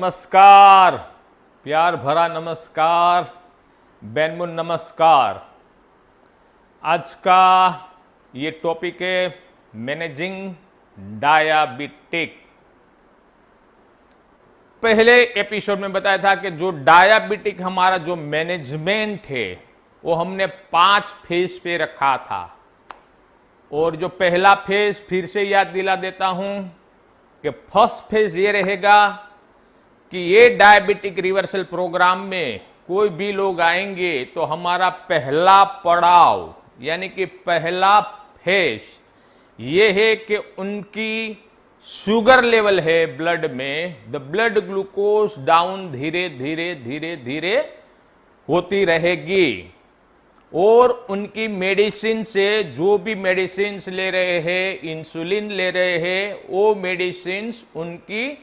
नमस्कार, प्यार भरा नमस्कार, बैनमुन नमस्कार। आज का ये टॉपिक है मैनेजिंग डायबिटिक। पहले एपिसोड में बताया था कि जो डायबिटिक हमारा जो मैनेजमेंट है वो हमने 5 फेज पे रखा था। और जो पहला फेज फिर से याद दिला देता हूं कि फर्स्ट फेज ये रहेगा कि ये डायबिटिक रिवर्सल प्रोग्राम में कोई भी लोग आएंगे तो हमारा पहला पड़ाव यानी कि पहला फेज ये है कि उनकी शुगर लेवल है ब्लड में, द ब्लड ग्लूकोज डाउन धीरे धीरे धीरे धीरे होती रहेगी। और उनकी मेडिसिन से जो भी मेडिसिन ले रहे हैं, इंसुलिन ले रहे हैं, वो मेडिसिन उनकी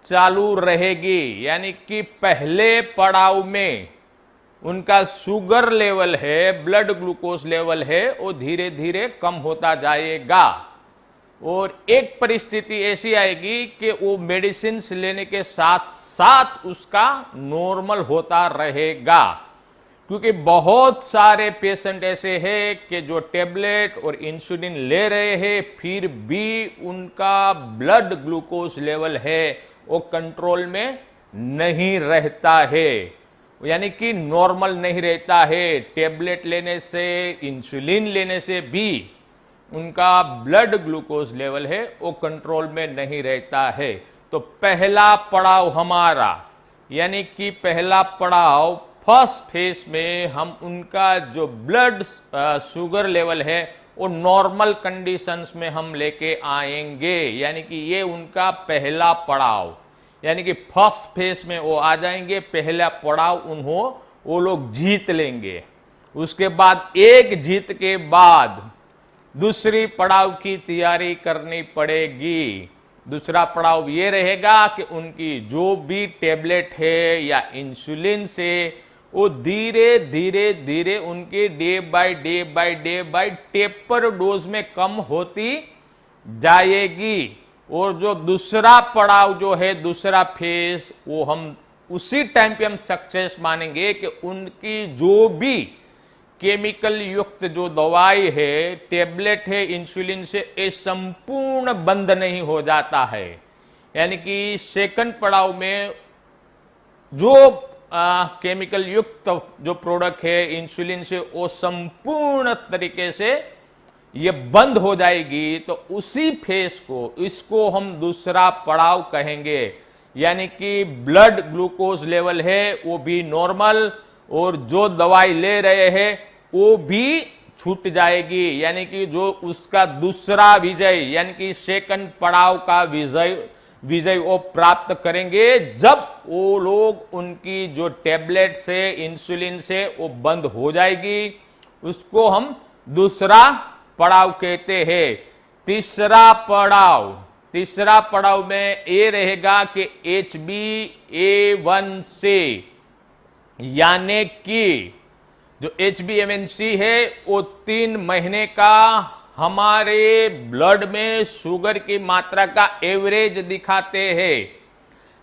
चालू रहेगी। यानी कि पहले पड़ाव में उनका शुगर लेवल है, ब्लड ग्लूकोज लेवल है, वो धीरे धीरे कम होता जाएगा। और एक परिस्थिति ऐसी आएगी कि वो मेडिसिन लेने के साथ साथ उसका नॉर्मल होता रहेगा। क्योंकि बहुत सारे पेशेंट ऐसे हैं कि जो टेबलेट और इंसुलिन ले रहे हैं फिर भी उनका ब्लड ग्लूकोज लेवल है वो कंट्रोल में नहीं रहता है, यानी कि नॉर्मल नहीं रहता है। टेबलेट लेने से, इंसुलिन लेने से भी उनका ब्लड ग्लूकोज लेवल है वो कंट्रोल में नहीं रहता है। तो पहला पड़ाव हमारा यानी कि पहला पड़ाव फर्स्ट फेज में हम उनका जो ब्लड शुगर लेवल है वो नॉर्मल कंडीशंस में हम लेके आएंगे। यानी कि ये उनका पहला पड़ाव, यानी कि फर्स्ट फेज में वो आ जाएंगे। पहला पड़ाव वो लोग जीत लेंगे। उसके बाद एक जीत के बाद दूसरी पड़ाव की तैयारी करनी पड़ेगी। दूसरा पड़ाव ये रहेगा कि उनकी जो भी टेबलेट है या इंसुलिन से वो धीरे धीरे धीरे उनके डे बाय टेपर डोज में कम होती जाएगी। और जो दूसरा पड़ाव जो है, दूसरा फेज, वो हम उसी टाइम पे हम सक्सेस मानेंगे कि उनकी जो भी केमिकल युक्त जो दवाई है, टेबलेट है, इंसुलिन से ये संपूर्ण बंद नहीं हो जाता है। यानी कि सेकंड पड़ाव में जो केमिकल युक्त जो प्रोडक्ट है इंसुलिन से वो संपूर्ण तरीके से ये बंद हो जाएगी। तो उसी फेज को, इसको हम दूसरा पड़ाव कहेंगे। यानी कि ब्लड ग्लूकोज लेवल है वो भी नॉर्मल और जो दवाई ले रहे हैं वो भी छूट जाएगी। यानी कि जो उसका दूसरा विजय यानी कि सेकंड पड़ाव का विजय वो प्राप्त करेंगे जब वो लोग उनकी जो टेबलेट से, इंसुलिन से वो बंद हो जाएगी। उसको हम दूसरा पड़ाव कहते हैं। तीसरा पड़ाव में ये रहेगा कि HbA1c यानी कि जो HbA1c है वो 3 महीने का हमारे ब्लड में शुगर की मात्रा का एवरेज दिखाते हैं।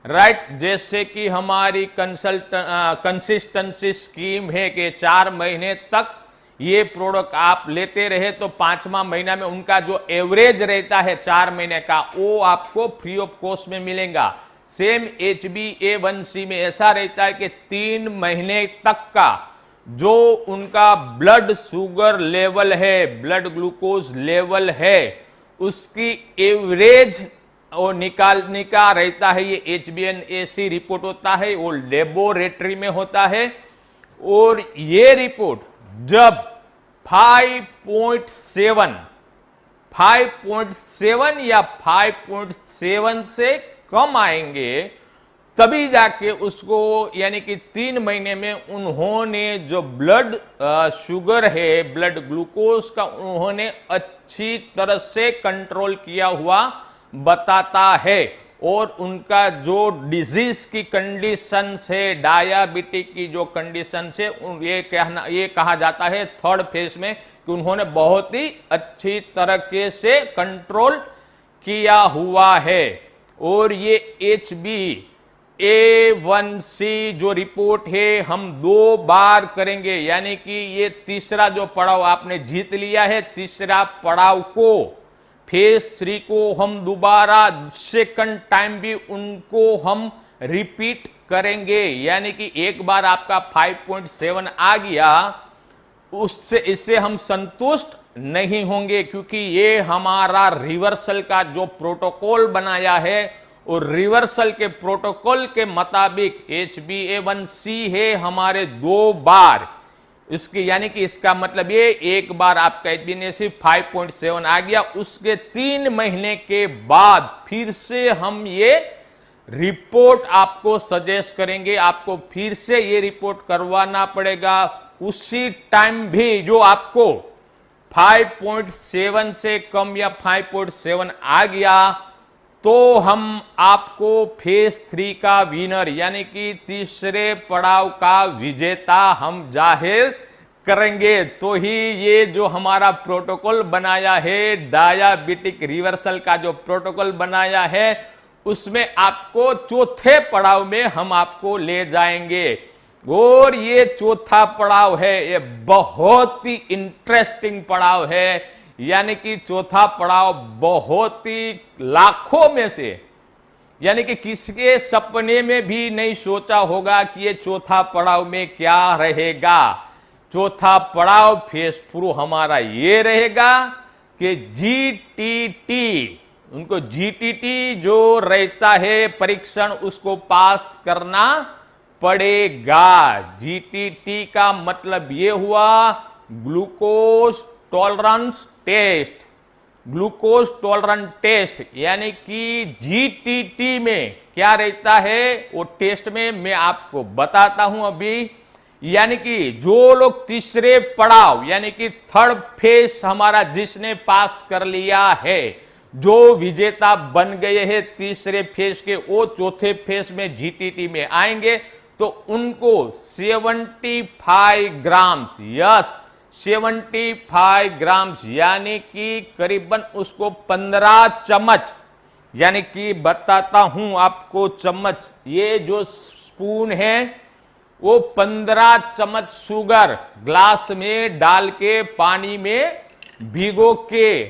राइट, जैसे कि हमारी कंसिस्टेंसी स्कीम है कि 4 महीने तक ये प्रोडक्ट आप लेते रहे तो 5वां महीना में उनका जो एवरेज रहता है 4 महीने का वो आपको फ्री ऑफ कॉस्ट में मिलेगा। सेम HbA1c में ऐसा रहता है कि 3 महीने तक का जो उनका ब्लड शुगर लेवल है, ब्लड ग्लूकोज लेवल है, उसकी एवरेज वो निकालने का रहता है। ये HbA1c रिपोर्ट होता है, वो लेबोरेटरी में होता है। और ये रिपोर्ट जब 5.7 या 5.7 से कम आएंगे तभी जाके उसको, यानी कि 3 महीने में उन्होंने जो ब्लड शुगर है, ब्लड ग्लूकोज का उन्होंने अच्छी तरह से कंट्रोल किया हुआ बताता है। और उनका जो डिजीज की कंडीशन है, डायबिटिक की जो कंडीशन है, ये कहा जाता है थर्ड फेज में कि उन्होंने बहुत ही अच्छी तरीके से कंट्रोल किया हुआ है। और ये A1C जो रिपोर्ट है हम 2 बार करेंगे, यानी कि ये तीसरा जो पड़ाव आपने जीत लिया है, तीसरा पड़ाव को फेज 3 को हम दोबारा सेकंड टाइम भी उनको हम रिपीट करेंगे। यानी कि एक बार आपका 5.7 आ गया, उससे इससे हम संतुष्ट नहीं होंगे, क्योंकि ये हमारा रिवर्सल का जो प्रोटोकॉल बनाया है और रिवर्सल के प्रोटोकॉल के मुताबिक HbA1c है हमारे 2 बार, इसकी यानी कि इसका मतलब ये एक बार आपका HbA1c 5.7 आ गया, उसके 3 महीने के बाद फिर से हम ये रिपोर्ट आपको सजेस्ट करेंगे। आपको फिर से ये रिपोर्ट करवाना पड़ेगा उसी टाइम भी जो आपको 5.7 से कम या 5.7 आ गया, तो हम आपको फेज 3 का विनर यानी कि तीसरे पड़ाव का विजेता हम जाहिर करेंगे। तो ही ये जो हमारा प्रोटोकॉल बनाया है, डायबिटिक रिवर्सल का जो प्रोटोकॉल बनाया है, उसमें आपको चौथे पड़ाव में हम आपको ले जाएंगे। और ये चौथा पड़ाव है, ये बहुत ही इंटरेस्टिंग पड़ाव है। यानी कि चौथा पड़ाव बहुत ही लाखों में से, यानी कि किसके सपने में भी नहीं सोचा होगा कि ये चौथा पड़ाव में क्या रहेगा। चौथा पड़ाव फेज 4 हमारा ये रहेगा कि GTT, उनको GTT जो रहता है परीक्षण, उसको पास करना पड़ेगा। GTT का मतलब ये हुआ glucose tolerance test, glucose tolerance test. यानी कि GTT में क्या रहता है वो टेस्ट में मैं आपको बताता हूं अभी। यानी कि जो लोग तीसरे पड़ाव यानी कि थर्ड फेज हमारा जिसने पास कर लिया है, जो विजेता बन गए हैं तीसरे फेज के, वो चौथे फेज में GTT में आएंगे, तो उनको 75 ग्राम्स, यस 75 ग्राम्स, यानी कि करीबन उसको 15 चम्मच, यानी कि बताता हूं आपको चम्मच, ये जो स्पून है वो 15 चम्मच शुगर ग्लास में डाल के पानी में भिगो के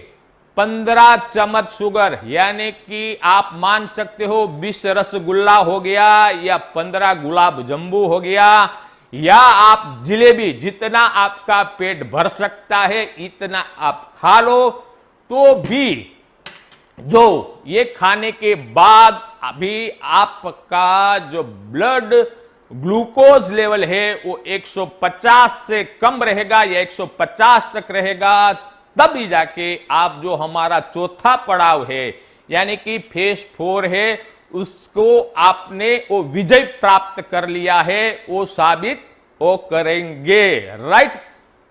15 चम्मच शुगर, यानी कि आप मान सकते हो 20 रसगुल्ला हो गया या 15 गुलाब जम्बू हो गया, या आप जिलेबी, जितना आपका पेट भर सकता है इतना आप खा लो। तो भी जो ये खाने के बाद अभी आपका जो ब्लड ग्लूकोज लेवल है वो 150 से कम रहेगा या 150 तक रहेगा, तभी जाके आप जो हमारा चौथा पड़ाव है यानी कि फेज 4 है, उसको आपने वो विजय प्राप्त कर लिया है, वो साबित वो करेंगे, राइट।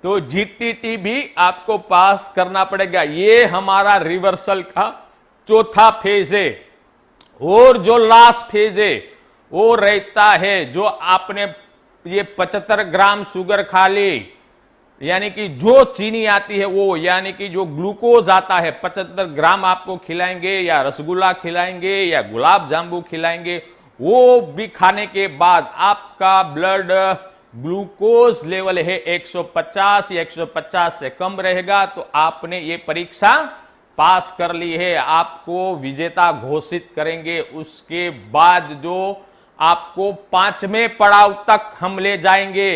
तो GTT भी आपको पास करना पड़ेगा। ये हमारा रिवर्सल का चौथा फेज है। और जो लास्ट फेज है वो रहता है जो आपने ये 75 ग्राम शुगर खा ली, यानी कि जो चीनी आती है वो, यानी कि जो ग्लूकोज आता है 75 ग्राम आपको खिलाएंगे या रसगुल्ला खिलाएंगे या गुलाब जामुन खिलाएंगे, वो भी खाने के बाद आपका ब्लड ग्लूकोज लेवल है 150 या 150 से कम रहेगा, तो आपने ये परीक्षा पास कर ली है, आपको विजेता घोषित करेंगे। उसके बाद जो आपको 5वें पड़ाव तक हम ले जाएंगे,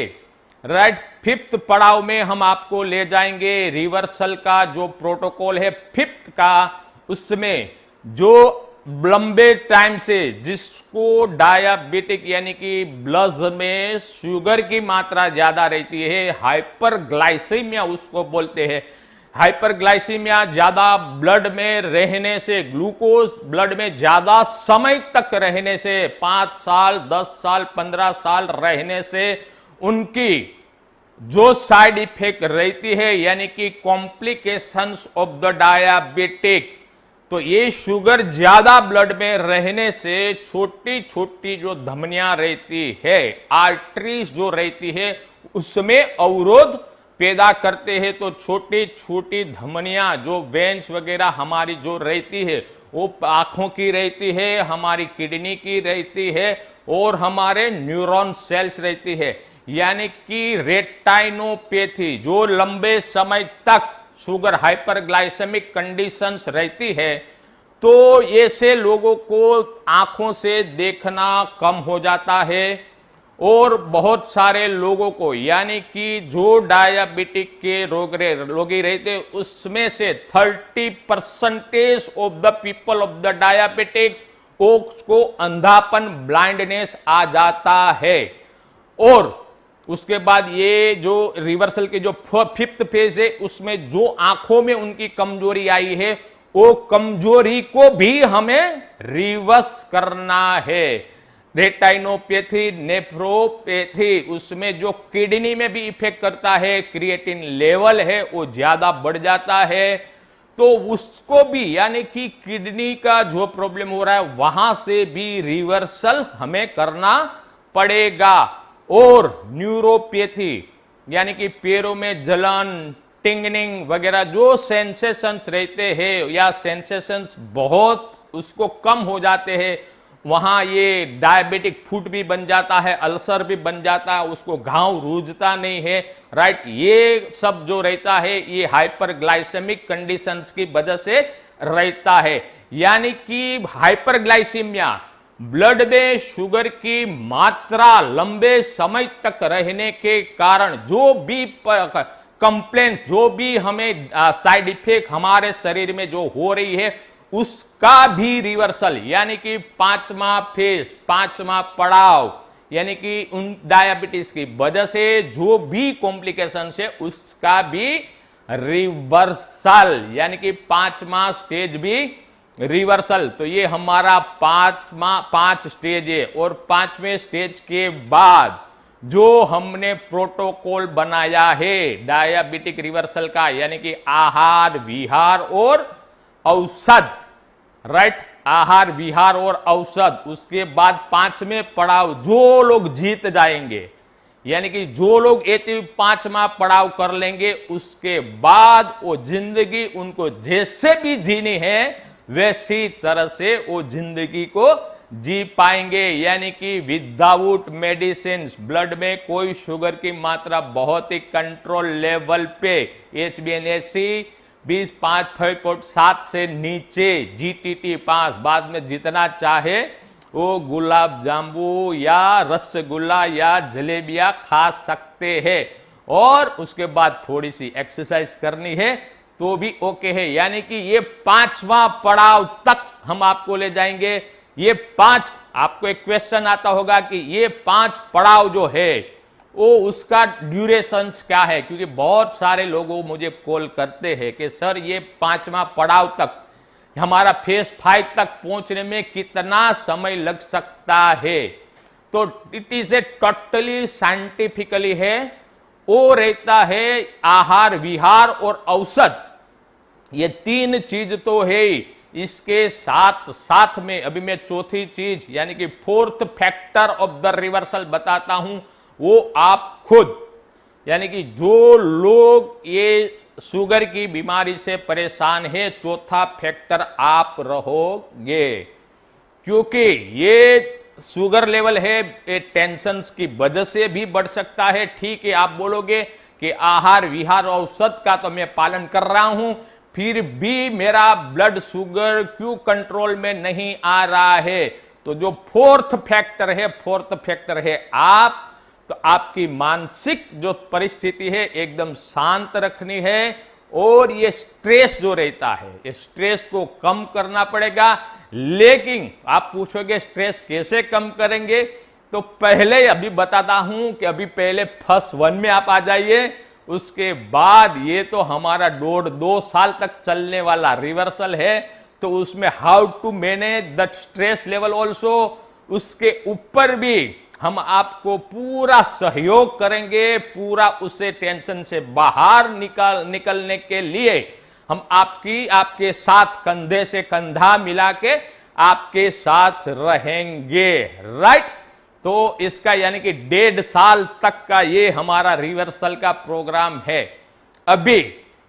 राइट। 5th पड़ाव में हम आपको ले जाएंगे। रिवर्सल का जो प्रोटोकॉल है 5th का, उसमें जो लंबे टाइम से जिसको डायबिटिक यानी कि ब्लड में शुगर की मात्रा ज्यादा रहती है, हाइपरग्लाइसीमिया उसको बोलते हैं। हाइपरग्लाइसीमिया ज्यादा ब्लड में रहने से, ग्लूकोज ब्लड में ज्यादा समय तक रहने से, 5 साल 10 साल 15 साल रहने से उनकी जो साइड इफेक्ट रहती है यानी कि कॉम्प्लिकेशंस ऑफ द डायबिटिक, तो ये शुगर ज्यादा ब्लड में रहने से छोटी छोटी जो धमनियां रहती है, आर्टरीज जो रहती है, उसमें अवरोध पैदा करते हैं। तो छोटी छोटी धमनियां जो वेन्स वगैरह हमारी जो रहती है, वो आंखों की रहती है, हमारी किडनी की रहती है, और हमारे न्यूरॉन सेल्स रहती है, यानी कि रेटाइनोपैथी जो लंबे समय तक शुगर हाइपरग्लाइसेमिक कंडीशंस रहती है, तो ऐसे लोगों को आंखों से देखना कम हो जाता है। और बहुत सारे लोगों को, यानी कि जो डायबिटिक के रोगी रहते उसमें से 30% of the people of the diabetic को अंधापन, ब्लाइंडनेस आ जाता है। और उसके बाद ये जो रिवर्सल के जो 5th फेज है, उसमें जो आंखों में उनकी कमजोरी आई है, वो कमजोरी को भी हमें रिवर्स करना है। रेटाइनोपैथी, नेफ्रोपैथी, उसमें जो किडनी में भी इफेक्ट करता है, क्रिएटिन लेवल है वो ज्यादा बढ़ जाता है, तो उसको भी, यानी कि किडनी का जो प्रॉब्लम हो रहा है वहां से भी रिवर्सल हमें करना पड़ेगा। और न्यूरोपैथी, यानी कि पैरों में जलन, टिंगनिंग वगैरह जो सेंसेशंस रहते हैं या सेंसेशंस बहुत उसको कम हो जाते हैं, वहां ये डायबिटिक फुट भी बन जाता है, अल्सर भी बन जाता है, उसको घाव रूजता नहीं है, राइट। ये सब जो रहता है ये हाइपरग्लाइसेमिक कंडीशंस की वजह से रहता है। यानी कि हाइपरग्लाइसीमिया, ब्लड में शुगर की मात्रा लंबे समय तक रहने के कारण जो भी कंप्लेंट, जो भी हमें साइड इफेक्ट हमारे शरीर में जो हो रही है, उसका भी रिवर्सल, यानी कि 5वां फेज, 5वां पड़ाव, यानी कि उन डायबिटीज की वजह से जो भी कॉम्प्लिकेशन है उसका भी रिवर्सल, यानी कि 5वां स्टेज भी रिवर्सल। तो ये हमारा 5 स्टेज है। और 5वें स्टेज के बाद जो हमने प्रोटोकॉल बनाया है डायबिटिक रिवर्सल का, यानी कि आहार, विहार और औषध, राइट, आहार, विहार और औषध। उसके बाद 5वें पड़ाव जो लोग जीत जाएंगे, यानी कि जो लोग ये 5वां पड़ाव कर लेंगे, उसके बाद वो जिंदगी उनको जैसे भी जीनी है वैसी तरह से वो जिंदगी को जी पाएंगे, यानी कि विदाउट मेडिसिन। ब्लड में कोई शुगर की मात्रा बहुत ही कंट्रोल लेवल पे, HbA1c 20.5 से नीचे, GTT 5, बाद में जितना चाहे वो गुलाब जामुन या रसगुल्ला या जलेबियां खा सकते हैं। और उसके बाद थोड़ी सी एक्सरसाइज करनी है तो भी ओके है। यानी कि ये 5वां पड़ाव तक हम आपको ले जाएंगे। ये 5, आपको एक क्वेश्चन आता होगा कि ये 5 पड़ाव जो है वो उसका ड्यूरेशन क्या है, क्योंकि बहुत सारे लोगों मुझे कॉल करते हैं कि सर ये 5वां पड़ाव तक, हमारा फेज 5 तक पहुंचने में कितना समय लग सकता है। तो it is a totally scientifically है, वो रहता है आहार, विहार और औषध। ये 3 चीज तो है। इसके साथ साथ में अभी मैं चौथी चीज, यानी कि 4th factor of the reversal बताता हूं, वो आप खुद, यानी कि जो लोग ये शुगर की बीमारी से परेशान है, चौथा फैक्टर आप रहोगे। क्योंकि ये शुगर लेवल है, ये टेंशन की वजह से भी बढ़ सकता है। ठीक है, आप बोलोगे कि आहार, विहार, औषध का तो मैं पालन कर रहा हूं, फिर भी मेरा ब्लड शुगर क्यों कंट्रोल में नहीं आ रहा है। तो जो 4th फैक्टर है आप, तो आपकी मानसिक जो परिस्थिति है एकदम शांत रखनी है। और ये स्ट्रेस जो रहता है, ये स्ट्रेस को कम करना पड़ेगा। लेकिन आप पूछोगे स्ट्रेस कैसे कम करेंगे, तो पहले अभी बताता हूं कि अभी पहले फर्स्ट 1 में आप आ जाइए। उसके बाद ये तो हमारा 1.5-2 साल तक चलने वाला रिवर्सल है, तो उसमें how to manage the stress level also, उसके ऊपर भी हम आपको पूरा सहयोग करेंगे। पूरा उससे टेंशन से बाहर निकलने के लिए हम आपके साथ कंधे से कंधा मिला के आपके साथ रहेंगे, राइट। तो इसका यानी कि 1.5 साल तक का ये हमारा रिवर्सल का प्रोग्राम है। अभी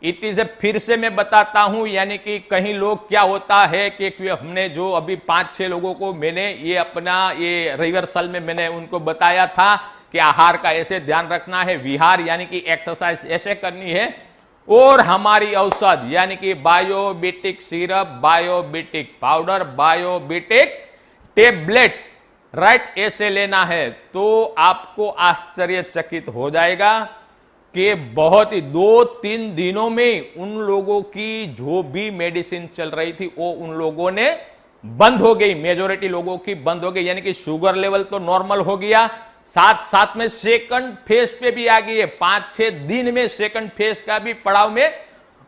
इट इज फिर से मैं बताता हूं, यानी कि कहीं लोग क्या होता है कि हमने जो अभी 5-6 लोगों को मैंने ये अपना ये रिवर्सल में मैंने उनको बताया था कि आहार का ऐसे ध्यान रखना है, विहार यानी कि एक्सरसाइज ऐसे करनी है, और हमारी औषध यानी कि बायोबिटिक सिरप, बायोबिटिक पाउडर, बायोबिटिक टेबलेट, राइट, ऐसे लेना है। तो आपको आश्चर्यचकित हो जाएगा कि बहुत ही 2-3 दिनों में उन लोगों की जो भी मेडिसिन चल रही थी वो उन लोगों ने बंद हो गई, मेजोरिटी लोगों की बंद हो गई, यानी कि शुगर लेवल तो नॉर्मल हो गया, साथ साथ में सेकंड फेज पे भी आ गई है। 5-6 दिन में सेकंड फेज का भी पड़ाव में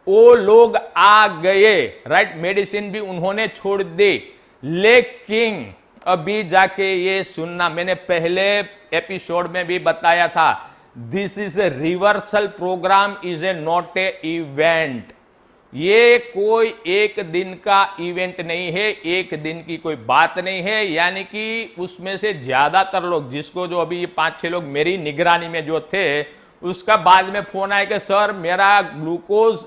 वो लोग आ गए, राइट, मेडिसिन भी उन्होंने छोड़ दी। लेकिन अभी जाके ये सुनना, मैंने पहले एपिसोड में भी बताया था, this is a reversal programme, is a not a event. ये कोई एक दिन का इवेंट नहीं है, एक दिन की कोई बात नहीं है। यानी कि उसमें से ज्यादातर लोग, जिसको जो अभी ये 5-6 लोग मेरी निगरानी में जो थे, उसका बाद में फोन आया कि सर मेरा ग्लूकोज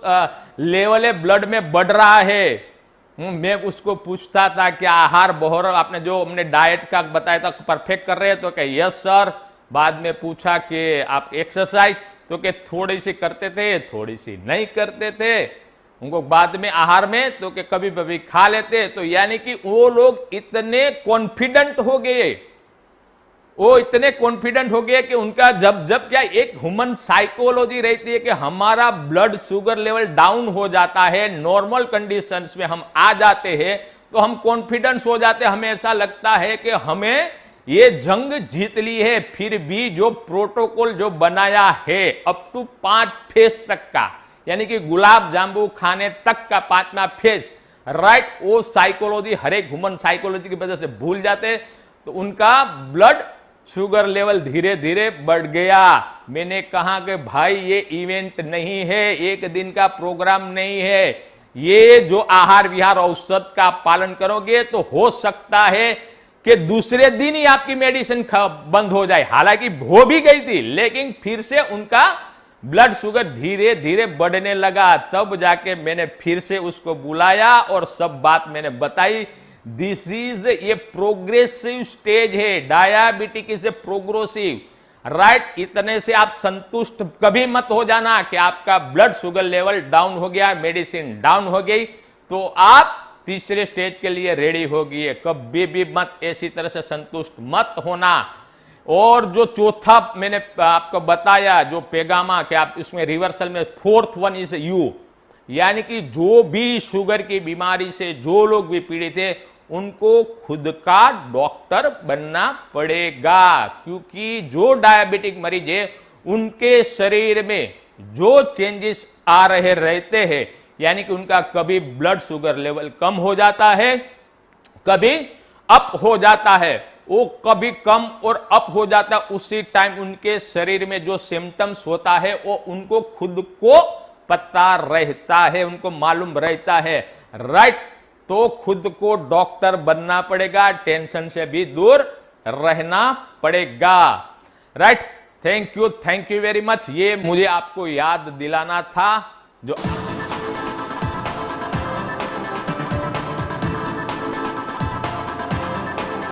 लेवल है ब्लड में बढ़ रहा है। मैं उसको पूछता था कि आहार बहुत, आपने जो हमने डाइट का बताया था परफेक्ट कर रहे हैं, तो क्या यस सर। बाद में पूछा कि आप एक्सरसाइज, तो कि थोड़ी सी करते थे, थोड़ी सी नहीं करते थे। उनको बाद में आहार में तो कि कभी कभी खा लेते। तो यानी कि वो लोग इतने कॉन्फिडेंट हो गए, वो इतने कॉन्फिडेंट हो गए कि उनका जब क्या एक ह्यूमन साइकोलॉजी रहती है कि हमारा ब्लड शुगर लेवल डाउन हो जाता है, नॉर्मल कंडीशंस में हम आ जाते हैं, तो हम कॉन्फिडेंस हो जाते हैं, हमें ऐसा लगता है कि हमें ये जंग जीत ली है। फिर भी जो प्रोटोकॉल जो बनाया है अप टू 5 फेज तक का, यानी कि गुलाब जामुन खाने तक का 5वां फेज, राइट, वो साइकोलॉजी हर एक ह्यूमन साइकोलॉजी की वजह से भूल जाते, तो उनका ब्लड शुगर लेवल धीरे धीरे बढ़ गया। मैंने कहा कि भाई ये इवेंट नहीं है, एक दिन का प्रोग्राम नहीं है, ये जो आहार विहार औषध का पालन करोगे तो हो सकता है कि दूसरे दिन ही आपकी मेडिसिन बंद हो जाए। हालांकि हो भी गई थी, लेकिन फिर से उनका ब्लड शुगर धीरे धीरे बढ़ने लगा। तब जाके मैंने फिर से उसको बुलाया और सब बात मैंने बताई। दिस इज ये प्रोग्रेसिव स्टेज है, diabetic is a progressive, right. इतने से आप संतुष्ट कभी मत हो जाना कि आपका ब्लड शुगर लेवल डाउन हो गया, मेडिसिन डाउन हो गई तो आप तीसरे स्टेज के लिए रेडी हो गई। कभी भी मत ऐसी तरह से संतुष्ट मत होना। और जो चौथा मैंने आपको बताया जो पेगामा कि आप इसमें रिवर्सल में 4th वन इज यू, यानी कि जो भी शुगर की बीमारी से जो लोग भी पीड़ित है उनको खुद का डॉक्टर बनना पड़ेगा, क्योंकि जो डायबिटिक मरीज है उनके शरीर में जो चेंजेस आ रहे रहते हैं, यानी कि उनका कभी ब्लड शुगर लेवल कम हो जाता है, कभी अप हो जाता है, वो कभी कम और अप हो जाता है। उसी टाइम उनके शरीर में जो सिम्टम्स होता है वो उनको खुद को पता रहता है, उनको मालूम रहता है, राइट। तो खुद को डॉक्टर बनना पड़ेगा, टेंशन से भी दूर रहना पड़ेगा, right. Thank you very much. ये मुझे आपको याद दिलाना था जो